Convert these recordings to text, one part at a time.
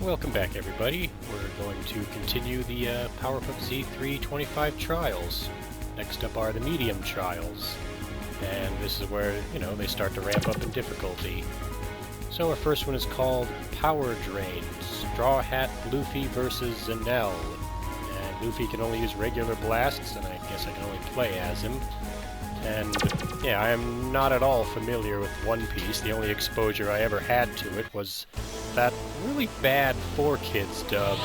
Welcome back, everybody. We're going to continue the Powerpuff Z3 25 trials. Next up are the medium trials. And this is where, they start to ramp up in difficulty. So our first one is called Power Drain. Straw Hat Luffy versus Zanel. And Luffy can only use regular blasts, and I guess I can only play as him. And, yeah, I am not at all familiar with One Piece. The only exposure I ever had to it was that really bad 4Kids dub.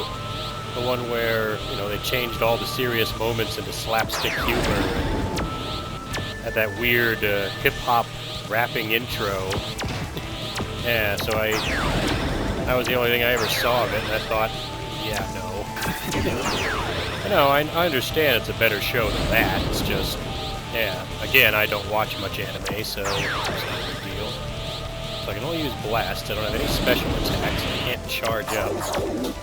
The one where, they changed all the serious moments into slapstick humor and had that weird hip-hop rapping intro. Yeah, so that was the only thing I ever saw of it, and I thought, yeah, no. I understand it's a better show than that, it's just, yeah, again, I don't watch much anime, so it's not a big deal. So I can only use blasts, I don't have any special attacks, I can't charge up. So I'm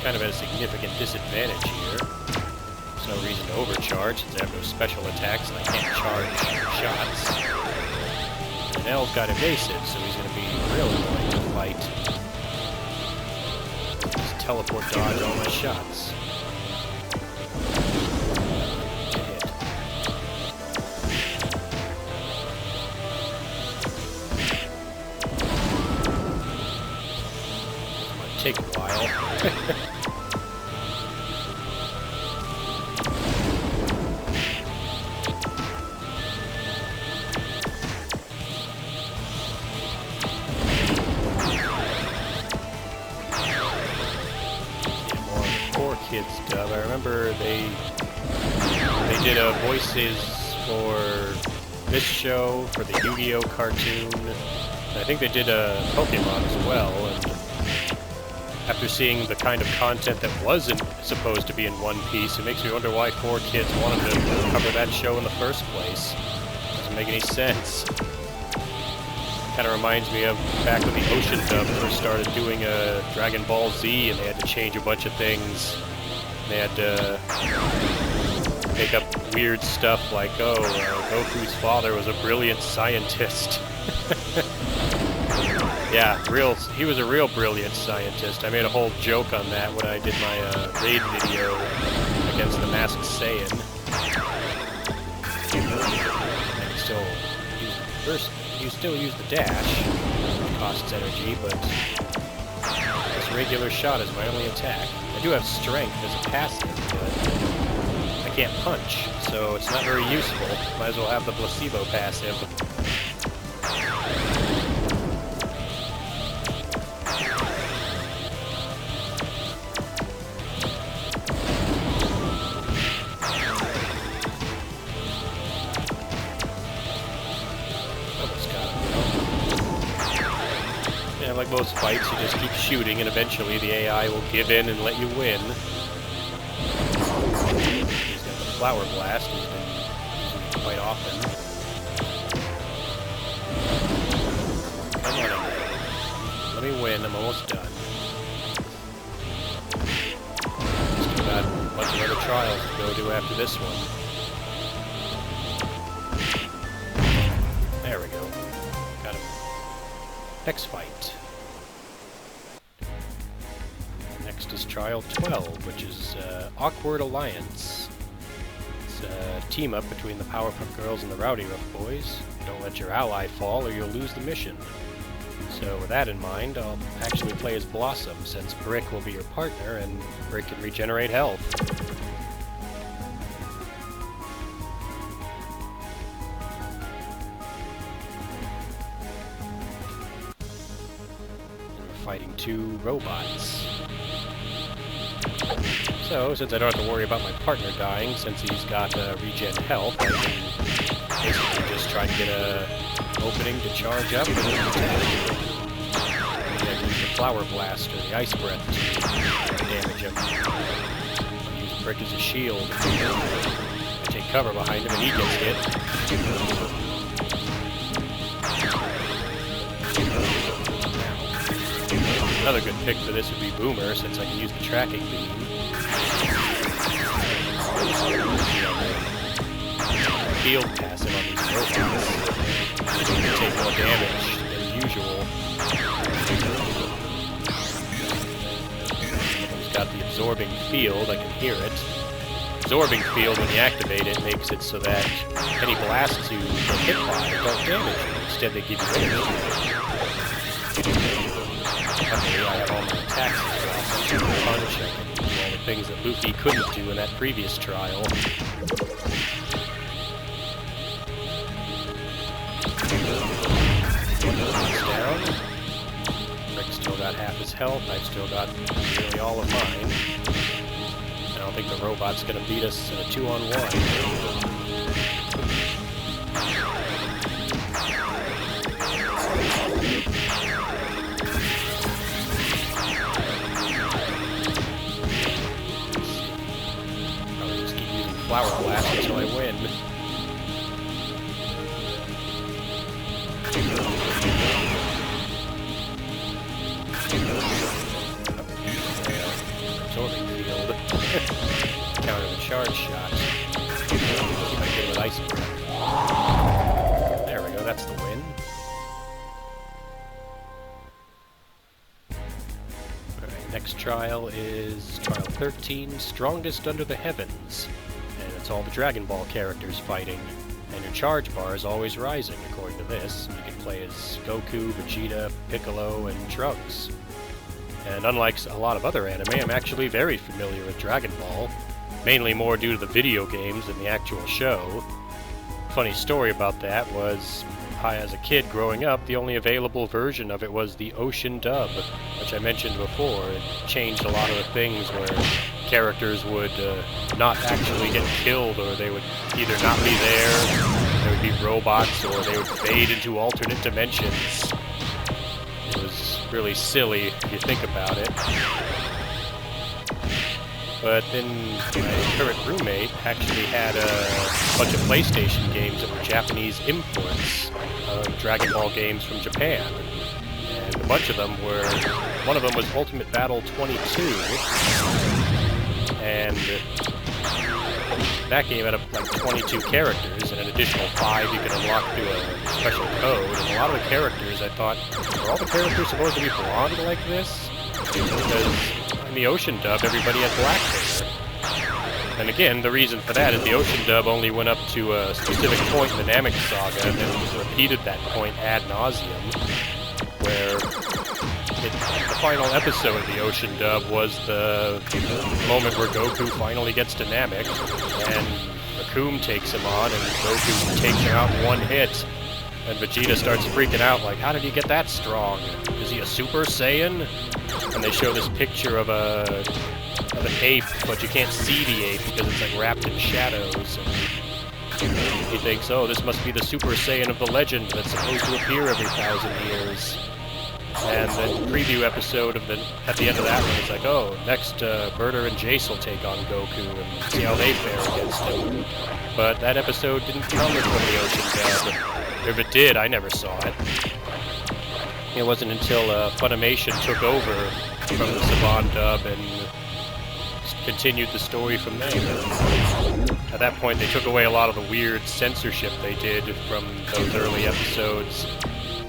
kind of at a significant disadvantage here. There's no reason to overcharge since I have no special attacks and I can't charge shots. And L's got evasive, so he's going to be real annoying to fight. Just teleport dodge all my shots. Take a while. More 4Kids dub. I remember they did voices for this show, for the Yu-Gi-Oh cartoon. And I think they did Pokemon as well. And after seeing the kind of content that wasn't supposed to be in One Piece, it makes me wonder why 4Kids wanted to cover that show in the first place. Doesn't make any sense. Kind of reminds me of back when the Ocean Dub first started doing Dragon Ball Z, and they had to change a bunch of things. They had to make up weird stuff like, Goku's father was a brilliant scientist. Yeah, he was a real brilliant scientist. I made a whole joke on that when I did my raid video against the Masked Saiyan. You still use the dash, which costs energy, but this regular shot is my only attack. I do have strength as a passive, but I can't punch, so it's not very useful. Might as well have the placebo passive. Like most fights, you just keep shooting, and eventually the AI will give in and let you win. He's got the Flower Blast, he's been using it quite often. Come on, let me win, I'm almost done. Still got a bunch of other trials to go do after this one. There we go. Got him. Next fight. Next is Trial 12, which is Awkward Alliance. It's a team-up between the Powerpuff Girls and the Rowdy Rough Boys. Don't let your ally fall or you'll lose the mission. So with that in mind, I'll actually play as Blossom, since Brick will be your partner, and Brick can regenerate health. And we're fighting two robots. So, since I don't have to worry about my partner dying, since he's got regen health, I can basically just try to get an opening to charge up and attack. And then use the Flower Blast or the Ice Breath to damage him. I'll use Brick as a shield. I take cover behind him and he gets hit. Another good pick for this would be Boomer, since I can use the tracking beam. Field passive on these robots. They take more damage than usual. got the absorbing field. I can hear it. Absorbing field, when you activate it, makes it so that any blasts you get hit by don't damage you. Instead, they give you energy. Luckily, I have all my attacks as well, so I can punch. I can do all the things that Luffy couldn't do in that previous trial. Down. Rick still got half his health. I've still got nearly all of mine. I don't think the robot's gonna beat us in a 2-on-1. Probably just keep using Flower Blast until I win. Absorbing field. Counter the charge shot. See if I can get an ice breath. There we go, that's the win. Alright, next trial is Trial 13, Strongest Under the Heavens. And it's all the Dragon Ball characters fighting. And your charge bar is always rising, according to this. You can play as Goku, Vegeta, Piccolo, and Trunks. And unlike a lot of other anime, I'm actually very familiar with Dragon Ball, mainly more due to the video games than the actual show. Funny story about that was, as a kid growing up, the only available version of it was the Ocean dub, which I mentioned before. It changed a lot of the things where characters would not actually get killed, or they would either not be there, there would be robots, or they would fade into alternate dimensions. It was really silly if you think about it. But then my current roommate actually had a bunch of PlayStation games that were Japanese imports of Dragon Ball games from Japan. And a bunch of them were... One of them was Ultimate Battle 22. And that game had like 22 characters, and an additional 5 you could unlock through a special code. And a lot of the characters, I thought, are all the characters supposed to be blonde like this? Because in the Ocean dub, everybody had black hair. And again, the reason for that is the Ocean dub only went up to a specific point in the Namek Saga, and then repeated that point ad nauseum, where the final episode of the Ocean dub was the moment where Goku finally gets to Namek, and Akum takes him on, and Goku takes him out in one hit. And Vegeta starts freaking out, like, how did he get that strong? Is he a Super Saiyan? And they show this picture of an ape, but you can't see the ape because it's like wrapped in shadows. And he thinks, oh, this must be the Super Saiyan of the legend that's supposed to appear every 1,000 years. And the preview episode at the end of that one is like, oh, next Berter and Jace will take on Goku and see how they fare against him. But that episode didn't come from the Ocean dub. If it did, I never saw it. It wasn't until Funimation took over from the Saban dub and continued the story from there. At that point, they took away a lot of the weird censorship they did from those early episodes.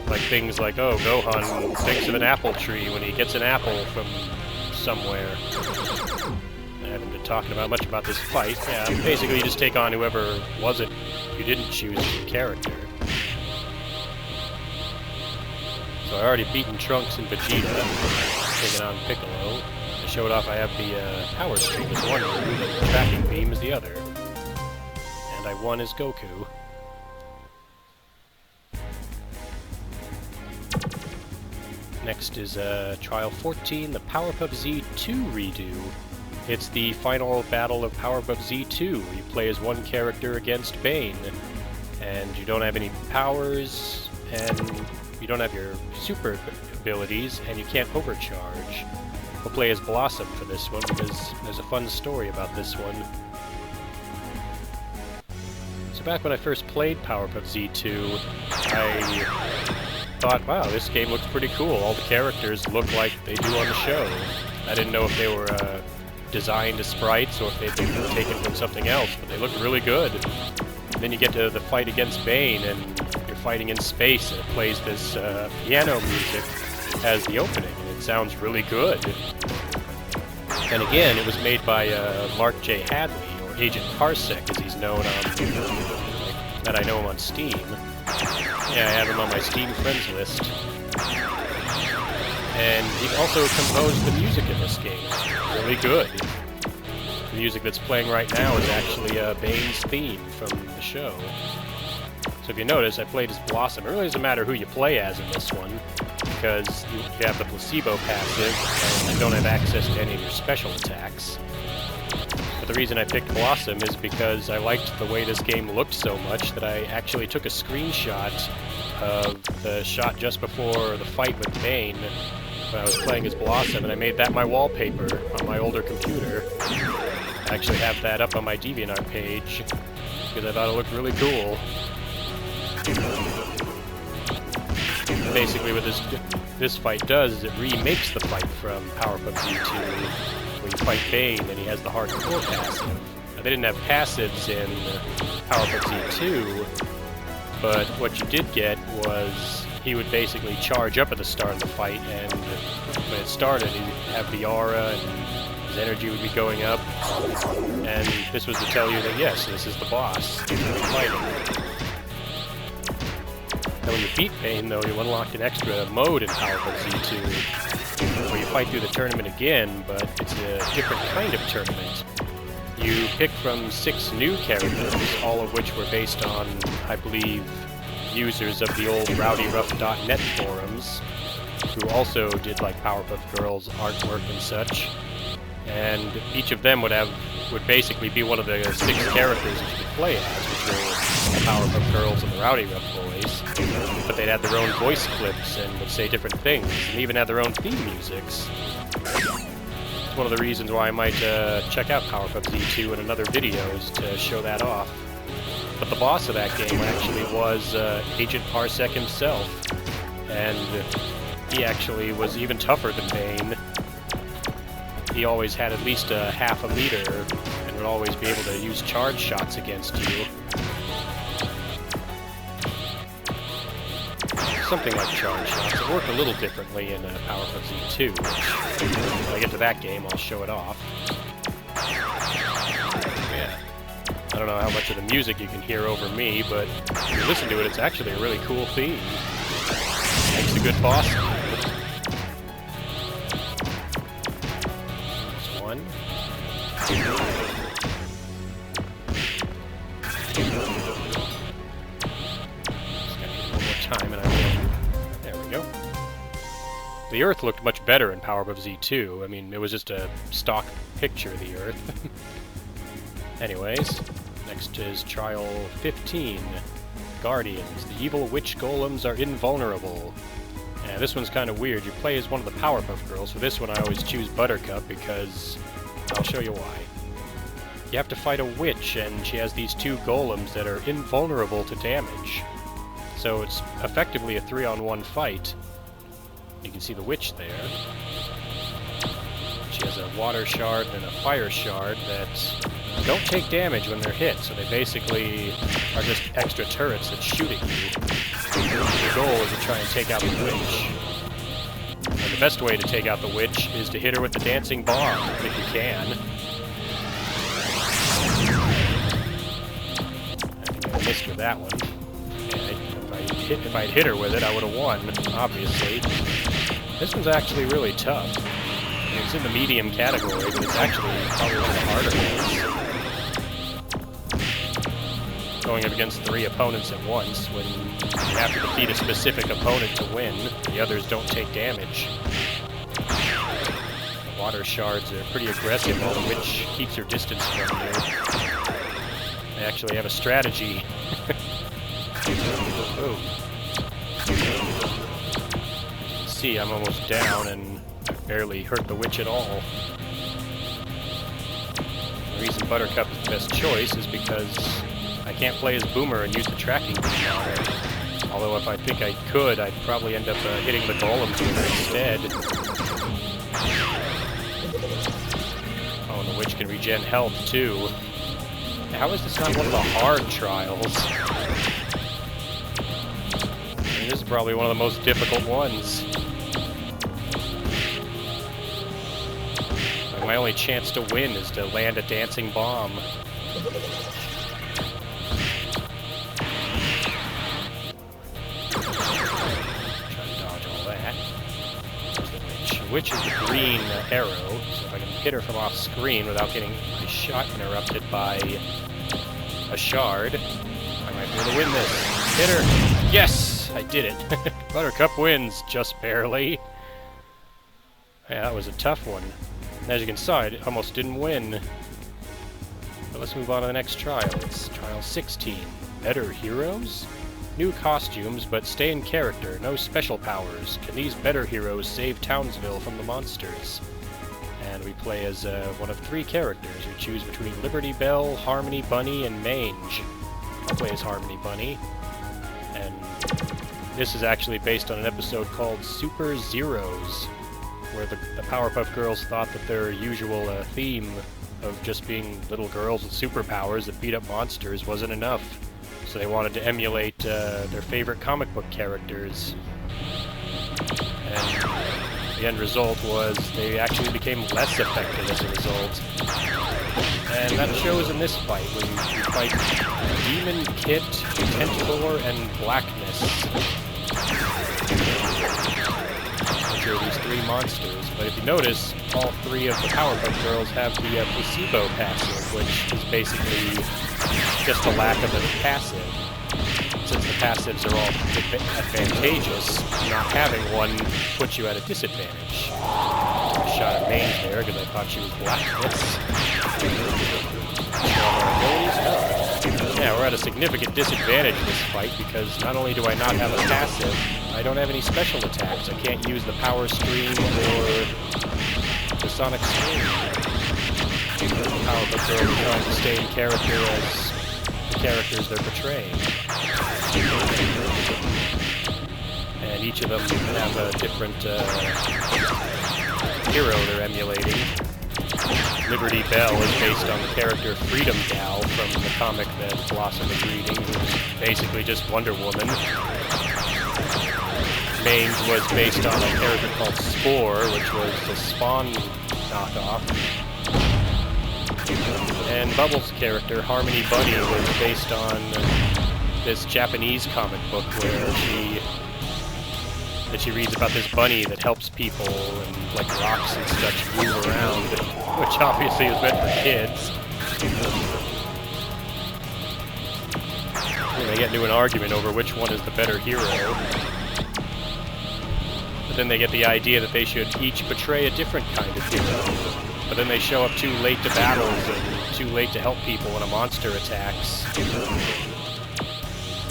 Like things like, oh, Gohan thinks of an apple tree when he gets an apple from somewhere. I haven't been talking about much about this fight. Yeah, basically you just take on whoever wasn't, you didn't choose as a character. So I already beaten Trunks and Vegeta, taking on Piccolo. I showed off I have the Power Streak as one move, and the Tracking Beam is the other. And I won as Goku. Next is Trial 14, the Powerpuff Z2 redo. It's the final battle of Powerpuff Z2. You play as one character against Bane, and you don't have any powers, and you don't have your super abilities, and you can't overcharge. We'll play as Blossom for this one, because there's a fun story about this one. So back when I first played Powerpuff Z2, I thought, wow, this game looks pretty cool. All the characters look like they do on the show. I didn't know if they were designed as sprites or if they'd been taken from something else, but they look really good. And then you get to the fight against Bane, and you're fighting in space, and it plays this piano music as the opening, and it sounds really good. And again, it was made by Mark J. Hadley, or Agent Parsec, as he's known on, that I know him on Steam. Yeah, I have him on my Steam friends list. And he also composed the music in this game. Really good. The music that's playing right now is actually Bane's theme from the show. So if you notice, I played as Blossom. It really doesn't matter who you play as in this one, because you have the placebo passive, and you don't have access to any of your special attacks. But the reason I picked Blossom is because I liked the way this game looked so much that I actually took a screenshot of the shot just before the fight with Bane when I was playing as Blossom, and I made that my wallpaper on my older computer. I actually have that up on my DeviantArt page, because I thought it looked really cool. Basically what this fight does is it remakes the fight from Powerpuff Z2, where you fight Bane and he has the hardcore passive. Now, they didn't have passives in Powerpuff Z2, but what you did get was he would basically charge up at the start of the fight, and when it started, he'd have the aura and his energy would be going up, and this was to tell you that yes, this is the boss you're fighting. Now when you beat Bane, though, you unlocked an extra mode in Powerpuff Z2, where you fight through the tournament again, but it's a different kind of tournament. You pick from 6 new characters, all of which were based on, I believe, users of the old rowdyrough.net forums, who also did like Powerpuff Girls artwork and such. And each of them would basically be one of the 6 characters that you could play as, which were the Powerpuff Girls and the Rowdy Rough Boys. But they'd have their own voice clips and would say different things, and even have their own theme musics. It's one of the reasons why I might check out Powerpuff Z2 in another videos to show that off. But the boss of that game actually was Agent Parsec himself, and he actually was even tougher than Bane. He always had at least a half a meter, and would always be able to use charge shots against you. Something like charge shots. It worked a little differently in Powerpuff Z2, which, when I get to that game, I'll show it off. Yeah. I don't know how much of the music you can hear over me, but if you listen to it, it's actually a really cool theme. Makes a good boss. There's one. Time and I will. There we go. The Earth looked much better in Powerpuff Z2. I mean, it was just a stock picture of the Earth. Anyways, next is Trial 15. Guardians. The evil witch golems are invulnerable. Yeah, this one's kind of weird. You play as one of the Powerpuff Girls. For this one, I always choose Buttercup because I'll show you why. You have to fight a witch, and she has these 2 golems that are invulnerable to damage. So it's effectively a 3-on-1 fight. You can see the witch there. She has a water shard and a fire shard that don't take damage when they're hit, so they basically are just extra turrets that shoot at you. The goal is to try and take out the witch. And the best way to take out the witch is to hit her with the dancing bomb, if you can. I think I missed with that one. If I'd hit her with it, I would have won, obviously. This one's actually really tough. I mean, it's in the medium category, but it's actually probably one of the harder ones. Going up against 3 opponents at once, when you have to defeat a specific opponent to win, the others don't take damage. The water shards are pretty aggressive, while the witch keeps her distance from you. They actually have a strategy. Oh. See, I'm almost down, and I barely hurt the witch at all. The reason Buttercup is the best choice is because I can't play as Boomer and use the tracking beam on her. Although if I think I could, I'd probably end up hitting the golems with her instead. Oh, and the witch can regen health, too. How is this not one of the hard trials? This is probably one of the most difficult ones. My only chance to win is to land a dancing bomb. Which is the green arrow, so if I can hit her from off screen without getting my shot interrupted by a shard, I might be able to win this. Hit her! Yes! I did it. Buttercup wins, just barely. Yeah, that was a tough one. As you can see, I almost didn't win. But let's move on to the next trial. It's Trial 16. Better Heroes? New costumes, but stay in character. No special powers. Can these better heroes save Townsville from the monsters? And we play as one of 3 characters. We choose between Liberty Bell, Harmony Bunny, and Mage. I'll play as Harmony Bunny. And this is actually based on an episode called Super Zeros, where the Powerpuff Girls thought that their usual theme of just being little girls with superpowers that beat up monsters wasn't enough. So they wanted to emulate their favorite comic book characters. And the end result was they actually became less effective as a result. And that shows in this fight, when you fight Demon, Kit, Tentacle, and Blackness. Which are these 3 monsters. But if you notice, all 3 of the Powerpuff Girls have the placebo passive, which is basically just a lack of a passive. Since the passives are all advantageous, not having one puts you at a disadvantage. I shot at Mage there because I thought she was Blackness. Yeah, we're at a significant disadvantage in this fight because not only do I not have a passive, I don't have any special attacks. I can't use the Power Stream or the Sonic Stream. The Powerpuff Girls are trying to stay in character as the characters they're portraying. And each of them have a different hero they're emulating. Liberty Bell is based on the character Freedom Gal from the comic that Blossom is reading, who's basically just Wonder Woman. Mage was based on a character called Spore, which was the Spawn knockoff. And Bubbles' character, Harmony Bunny, was based on this Japanese comic book where she reads about this bunny that helps people and like rocks and such move around, which obviously is meant for kids. And they get into an argument over which one is the better hero. But then they get the idea that they should each portray a different kind of hero. But then they show up too late to battles and too late to help people when a monster attacks.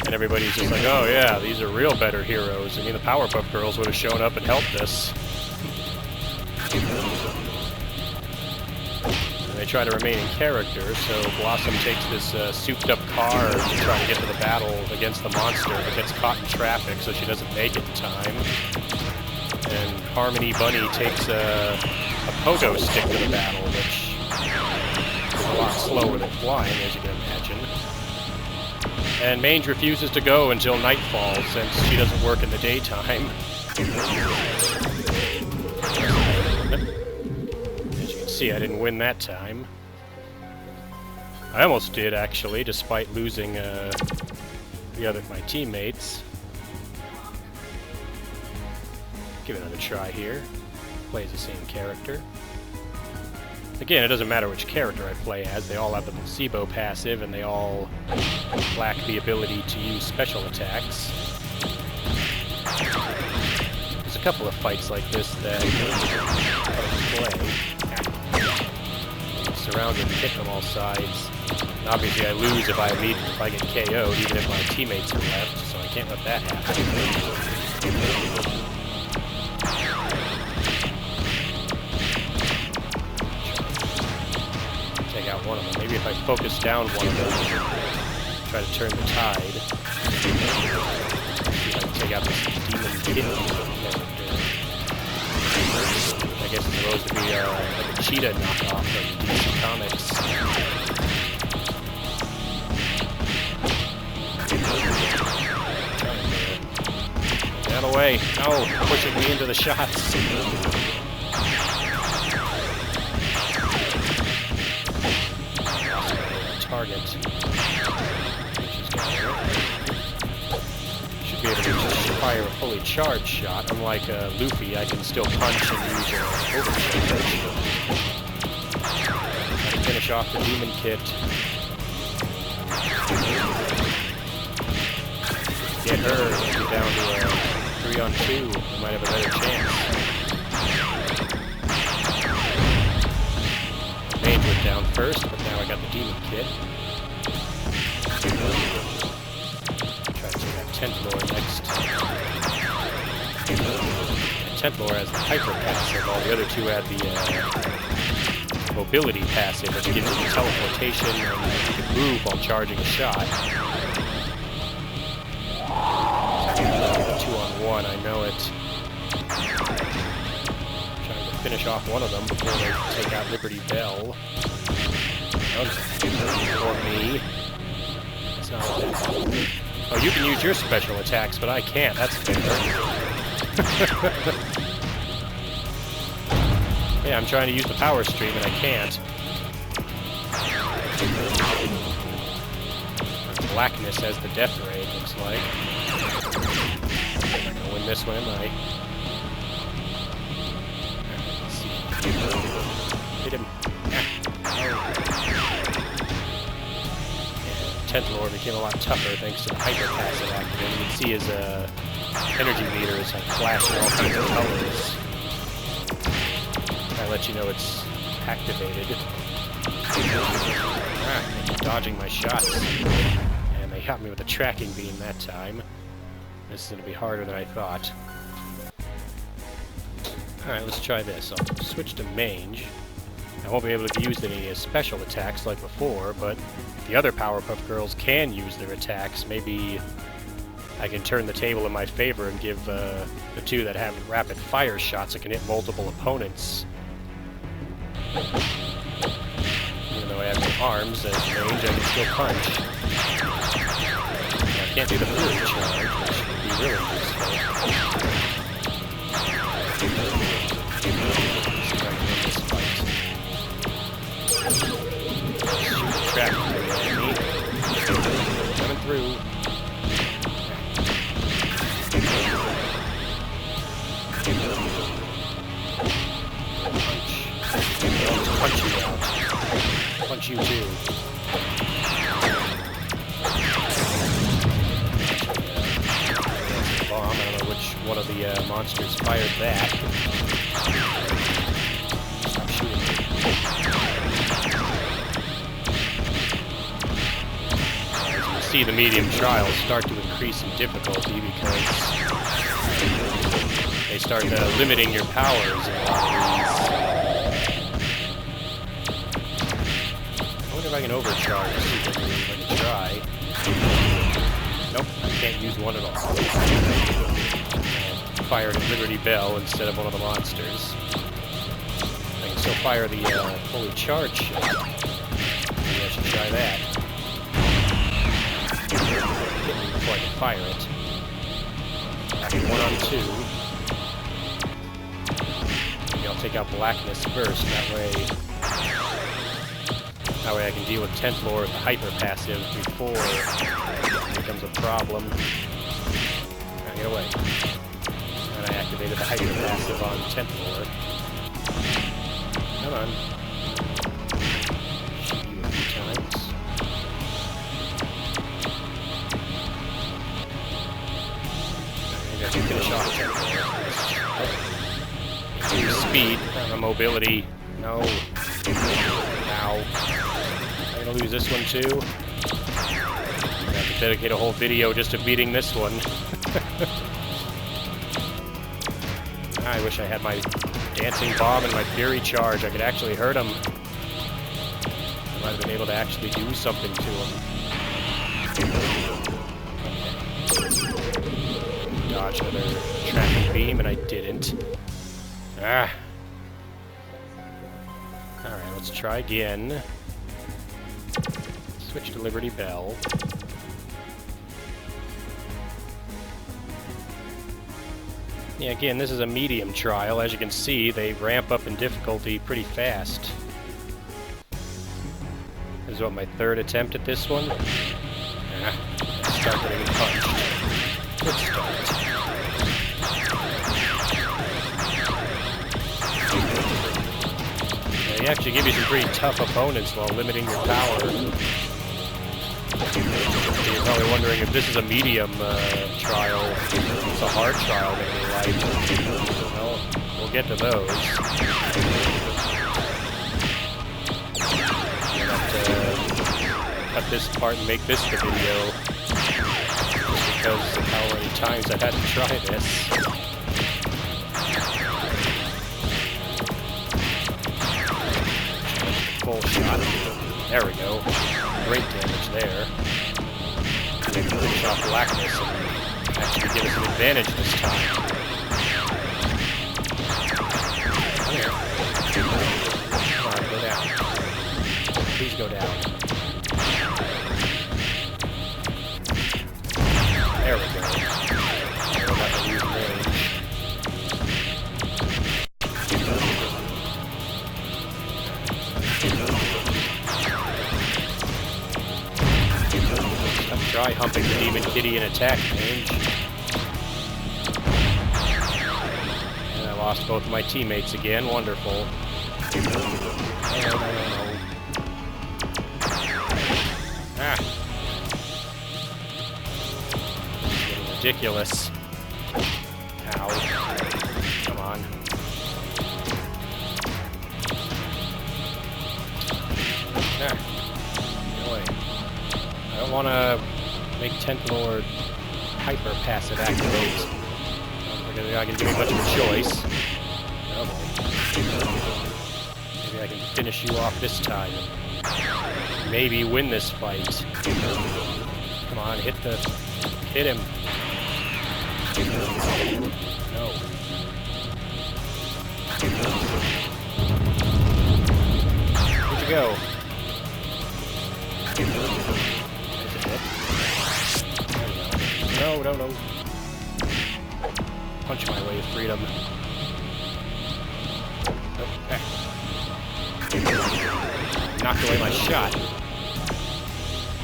And everybody's just like, oh yeah, these are real better heroes. I mean, the Powerpuff Girls would have shown up and helped us. And they try to remain in character, so Blossom takes this souped-up car to try to get to the battle against the monster, but gets caught in traffic, so she doesn't make it in time. And Harmony Bunny takes a pogo stick to the battle, which is a lot slower than flying, as you can imagine. And Mage refuses to go until nightfall, since she doesn't work in the daytime. As you can see, I didn't win that time. I almost did, actually, despite losing my teammates. Give it another try here. Plays the same character. Again, it doesn't matter which character I play as, they all have the placebo passive, and they all lack the ability to use special attacks. There's a couple of fights like this that I play. Surrounded and hit from all sides. And obviously I lose if I get KO'd, even if my teammates are left, so I can't let that happen. Out one of them. Maybe if I focus down one of them, try to turn the tide. See if I can take out this Demon Kid character. I guess it's supposed to be like a cheetah knockoff from DC Comics. Get out of the way. No! Pushing me into the shots. target. Should be able to just fire a fully charged shot. Unlike Luffy, I can still punch and use an overcharge. Gotta finish off the demon kit. Get her, get down to a 3-on-2. Might have a better chance. Mage went down first, but now I got the demon kit. Try to take that 10th lore next. And 10th lore has the hyper passive, while the other two had the mobility passive, which gives you teleportation and you can move while charging a shot. 2-on-1, I know it. Trying to finish off one of them before they take out Liberty Bell. For me. That's not what that is. Oh, you can use your special attacks, but I can't. That's fair. Yeah, I'm trying to use the power stream and I can't. Blackness has the death ray, it looks like. I'm not gonna win this one, am I? Let's see. Hit him. Yeah. 10th lore became a lot tougher thanks to the hyper passive activating. You can see his energy meter is like flashing all kinds of colors. I let you know it's activated. Dodging my shots. And they got me with a tracking beam that time. This is going to be harder than I thought. Alright, let's try this. I'll switch to Mage. I won't be able to use any special attacks like before, but if the other Powerpuff Girls can use their attacks, maybe I can turn the table in my favor and give the two that have rapid fire shots that can hit multiple opponents. Even though I have no arms as Mage, I can still punch. I can't do the Fury Charge, which would be really useful. Shoot the trap through the enemy. Coming through. Punch you out. Punch you too. Bomb. I don't know which one of the monsters fired that. Stop shooting me. As you can see, the medium trials start to increase in difficulty because they start limiting your powers in a lot of these. I wonder if I can overcharge to see if I can try. Nope, I can't use one at all. And fired at Liberty Bell instead of one of the monsters. I can still fire the fully charged shot. Maybe I should try that. Hit me before I can fire it. 1-on-2. Maybe I'll take out Blackness first, that way I can deal with 10th lore with the hyper passive before it becomes a problem. Now get away. And I activated the hyper passive on 10th lore. Come on. Shoot you a few times. Maybe I can finish off 10th lore. Use speed, mobility. No. Ow. I'm gonna lose this one too. I'm gonna have to dedicate a whole video just to beating this one. I wish I had my dancing bomb and my fury charge. I could actually hurt him. I might have been able to actually do something to him. Dodge another tracking beam, and I didn't. Ah. Alright, let's try again. Switch to Liberty Bell. Yeah, again, this is a medium trial. As you can see, they ramp up in difficulty pretty fast. This is what, my third attempt at this one? Start getting punched. Good start. Yeah, they actually give you some pretty tough opponents while limiting your power. You're probably wondering if this is a medium trial. It's a hard trial that we like. Well, we'll get to those. I'll have to cut this part and make this the video. Just because of how many times I've had to try this. Full shot. There we go. Great damage there. Finish off blackness and actually give us an advantage this time. Come here. Come on, go down. Please go down. There we go. We're about to lose range. Try humping the Demon Kitty in attack range. And I lost both of my teammates again. Wonderful. No. Ah. Getting ridiculous. Ow. Come on. Ah. No way. I don't want to make 10th Lord hyper passive activate. I can give you much of a choice. Oh boy. Maybe I can finish you off this time. Maybe win this fight. Come on, hit him. No. Where'd you go? No. Punch my way to freedom. Okay. Knocked away my shot.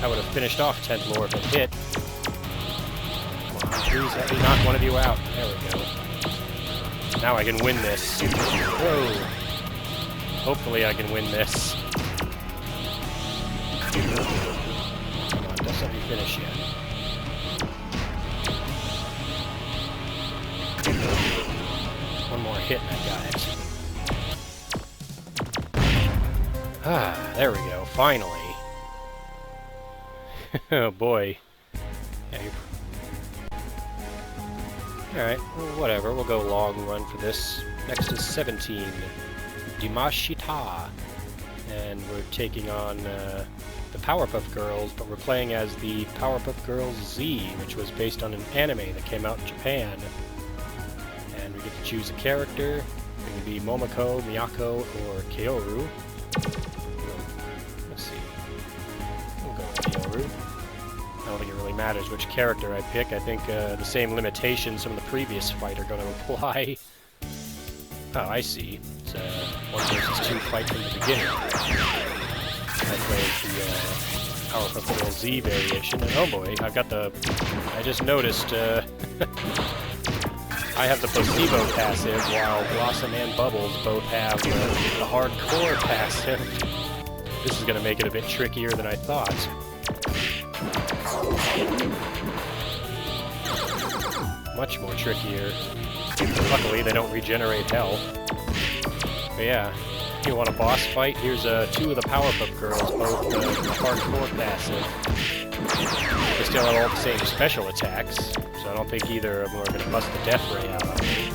I would have finished off 10th Lord if it hit. Come on, please let me knock one of you out. There we go. Now I can win this. Whoa. Hopefully I can win this. Come on, don't let me finish yet. One more hit and I got it. Ah, there we go, finally. Oh boy. Yeah, alright, well, whatever, we'll go long run for this. Next is 17. Damashii Taha. And we're taking on the Powerpuff Girls, but we're playing as the Powerpuff Girls Z, which was based on an anime that came out in Japan. And we get to choose a character. It can be Momoko, Miyako, or Kaoru. Let's see. We'll go with Kaoru. I don't think it really matters which character I pick. I think the same limitations from the previous fight are going to apply. Oh, I see. It's a 1 versus 2 fight from the beginning. I played the Powerpuff Girls Z variation, and oh boy, I just noticed, I have the placebo passive, while Blossom and Bubbles both have the hardcore passive. This is going to make it a bit trickier than I thought. Much more trickier. Luckily, they don't regenerate health. But yeah, if you want a boss fight, here's 2 of the Powerpuff Girls, both hardcore passive. They still have all the same special attacks, so I don't think either of them are going to bust the death ray out on me.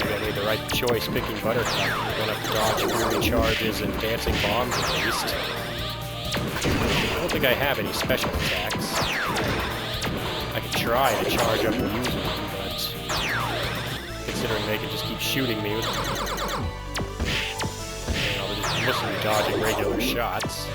Maybe I made the right choice picking Buttercup. I don't have to dodge fury charges and dancing bombs at least. I don't think I have any special attacks. I could try to charge up and use them, but considering they can just keep shooting me with I'll just mostly dodging regular shots.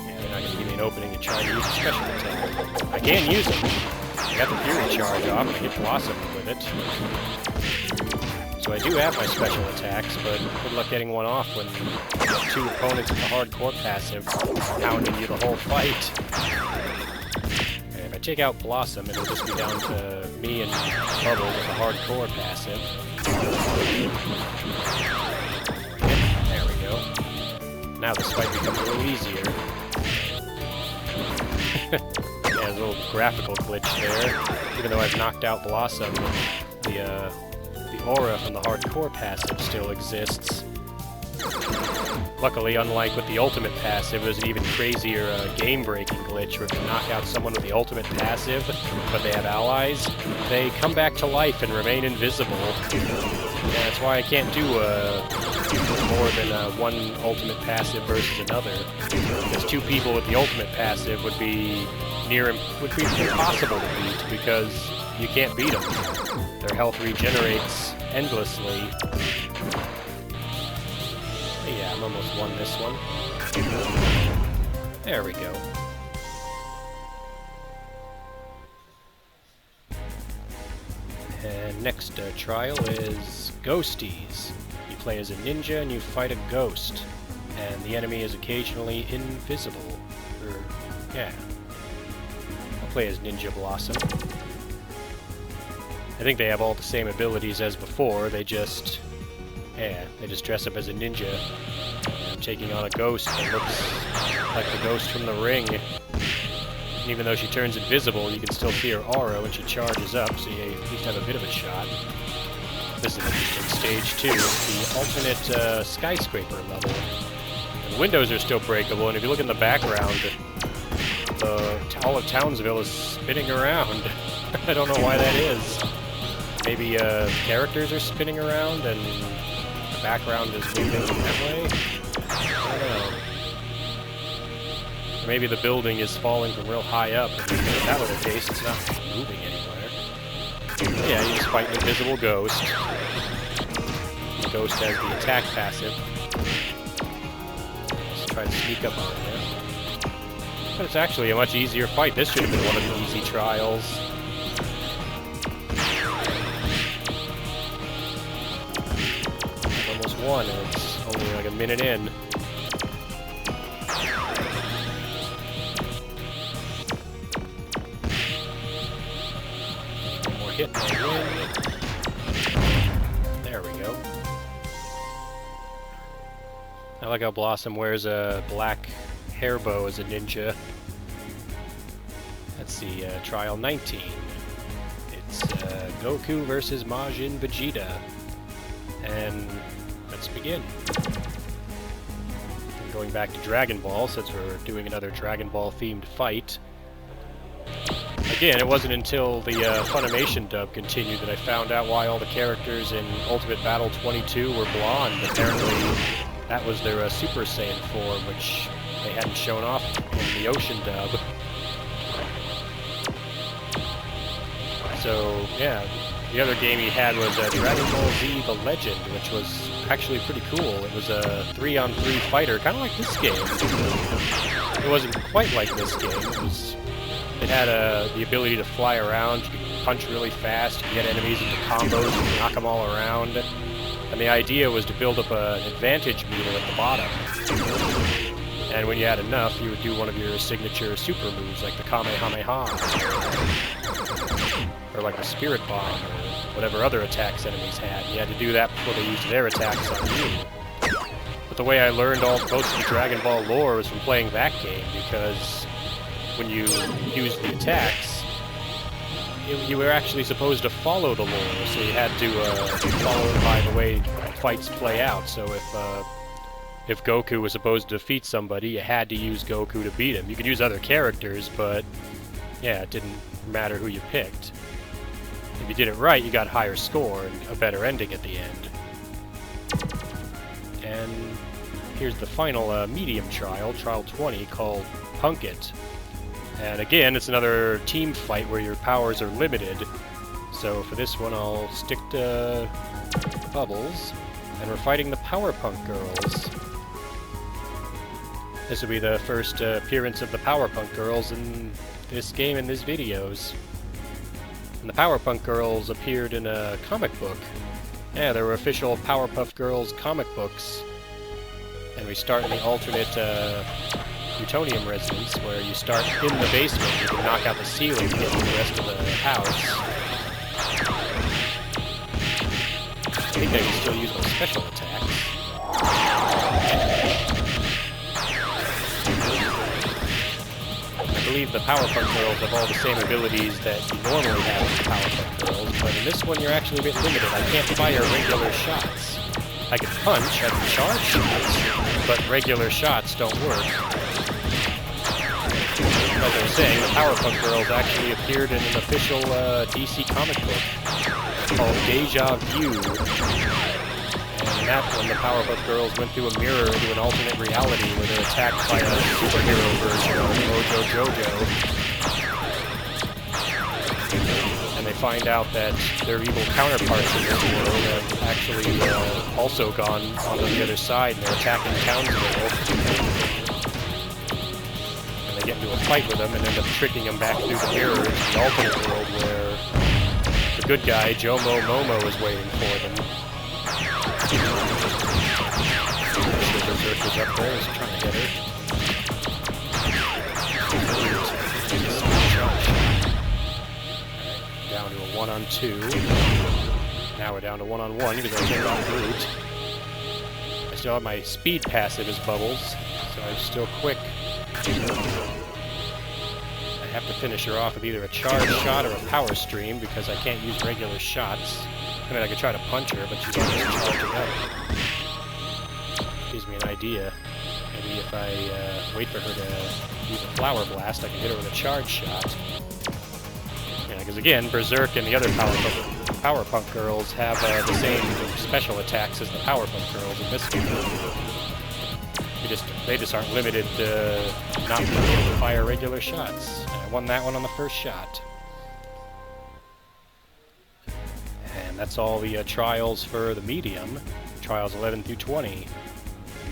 Yeah, they're not going to give me an opening to try to use a special attack. I can use it. I got the Fury charge off, and I hit Blossom with it. So I do have my special attacks, but good luck getting one off when you have two opponents with the hardcore passive pounding you the whole fight. Okay, if I take out Blossom, it'll just be down to me and Bubble with the hardcore passive. There we go. Now this fight becomes a little easier. Yeah, there's a little graphical glitch there. Even though I've knocked out Blossom, the aura from the hardcore passive still exists. Luckily, unlike with the ultimate passive, there's an even crazier game-breaking glitch where if you knock out someone with the ultimate passive, but they have allies, they come back to life and remain invisible. Yeah, that's why I can't do more than one ultimate passive versus another. Because two people with the ultimate passive would be impossible to beat because you can't beat them. Their health regenerates endlessly. Yeah, I'm almost won this one. There we go. And next trial is Ghosties. You play as a ninja and you fight a ghost. And the enemy is occasionally invisible. Yeah. I'll play as Ninja Blossom. I think they have all the same abilities as before, they just dress up as a ninja. I'm taking on a ghost that looks like the ghost from the ring. And even though she turns invisible, you can still see her aura when she charges up, so you at least have a bit of a shot. This is an interesting stage too, it's the alternate skyscraper level. And the windows are still breakable, and if you look in the background, all of Townsville is spinning around. I don't know why that is. Maybe characters are spinning around and the background is moving that way? I don't know. Maybe the building is falling from real high up, and if that were the case, it's not moving anywhere. Yeah, you just fight an invisible ghost. The ghost has the attack passive. Let's try to sneak up on him. But it's actually a much easier fight. This should have been one of the easy trials. Almost won, and it's only like a minute in. One more hit and I win. There we go. I like how Blossom wears a black hair bow as a ninja. Let's see, trial 19. It's Goku versus Mage and Vegeta. And let's begin. I'm going back to Dragonball since we're doing another Dragonball themed fight. Again, it wasn't until the Funimation dub continued that I found out why all the characters in Ultimate Battle 22 were blonde. Apparently, that was their Super Saiyan form, which they hadn't shown off in the Ocean dub. So, yeah, the other game he had was Dragon Ball Z The Legend, which was actually pretty cool. It was a 3-on-3 fighter, kind of like this game. It wasn't quite like this game. It had the ability to fly around, you could punch really fast, you could get enemies into combos, you could knock them all around. And the idea was to build up an advantage meter at the bottom. And when you had enough, you would do one of your signature super moves, like the Kamehameha, or like the Spirit Bomb, or whatever other attacks enemies had. You had to do that before they used their attacks on you. But the way I learned most of the Dragon Ball lore was from playing that game, because when you used the attacks, you were actually supposed to follow the lore, so you had to follow it by the way fights play out. So if Goku was supposed to defeat somebody, you had to use Goku to beat him. You could use other characters, but yeah, it didn't matter who you picked. If you did it right, you got a higher score and a better ending at the end. And here's the final medium trial, Trial 20, called Punk It. And again, it's another team fight where your powers are limited. So for this one, I'll stick to Bubbles. And we're fighting the Powerpuff Girls. This will be the first appearance of the Powerpuff Girls in this game and these videos. And the Powerpuff Girls appeared in a comic book. Yeah, there were official Powerpuff Girls comic books. And we start in the alternate plutonium residence, where you start in the basement. You can knock out the ceiling to get to the rest of the house. I think I can still use my special attacks. I believe the Powerpuff Girls have all the same abilities that you normally have with the Powerpuff Girls, but in this one you're actually a bit limited. I can't fire regular shots. I can punch, I can charge shots, but regular shots don't work. As I was saying, the Powerpuff Girls actually appeared in an official DC comic book called Deja Vu. And in that one, the Powerpuff Girls went through a mirror into an alternate reality where they're attacked by a superhero version of Mojo Jojo. And they find out that their evil counterparts in this world have actually also gone onto the other side and they're attacking Townsville. And they get into a fight with them and end up tricking them back through the mirror into the alternate world where the good guy, Jomo Momo, is waiting for them. The Berserker's up there, he's trying to get her. Down to a 1-on-2. Now we're down to 1-on-1 because I took off Brute. I still have my speed passive as Bubbles, so I'm still quick. I have to finish her off with either a charge shot or a power stream because I can't use regular shots. I mean, I could try to punch her, but she's almost charging up. Gives me an idea. Maybe if I wait for her to use a Flower Blast, I can hit her with a charge shot. Yeah, because again, Berserk and the other Powerpuff Girls have the same special attacks as the Powerpuff Girls in this game. They just aren't limited to not being able to fire regular shots. And I won that one on the first shot. And that's all the trials for the medium, trials 11 through 20.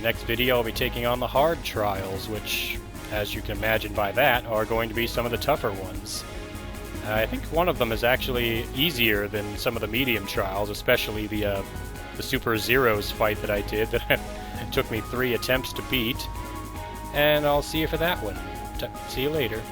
Next video I'll be taking on the hard trials, which, as you can imagine by that, are going to be some of the tougher ones. I think one of them is actually easier than some of the medium trials, especially the Super Zeros fight that I did that took me 3 attempts to beat. And I'll see you for that one. See you later.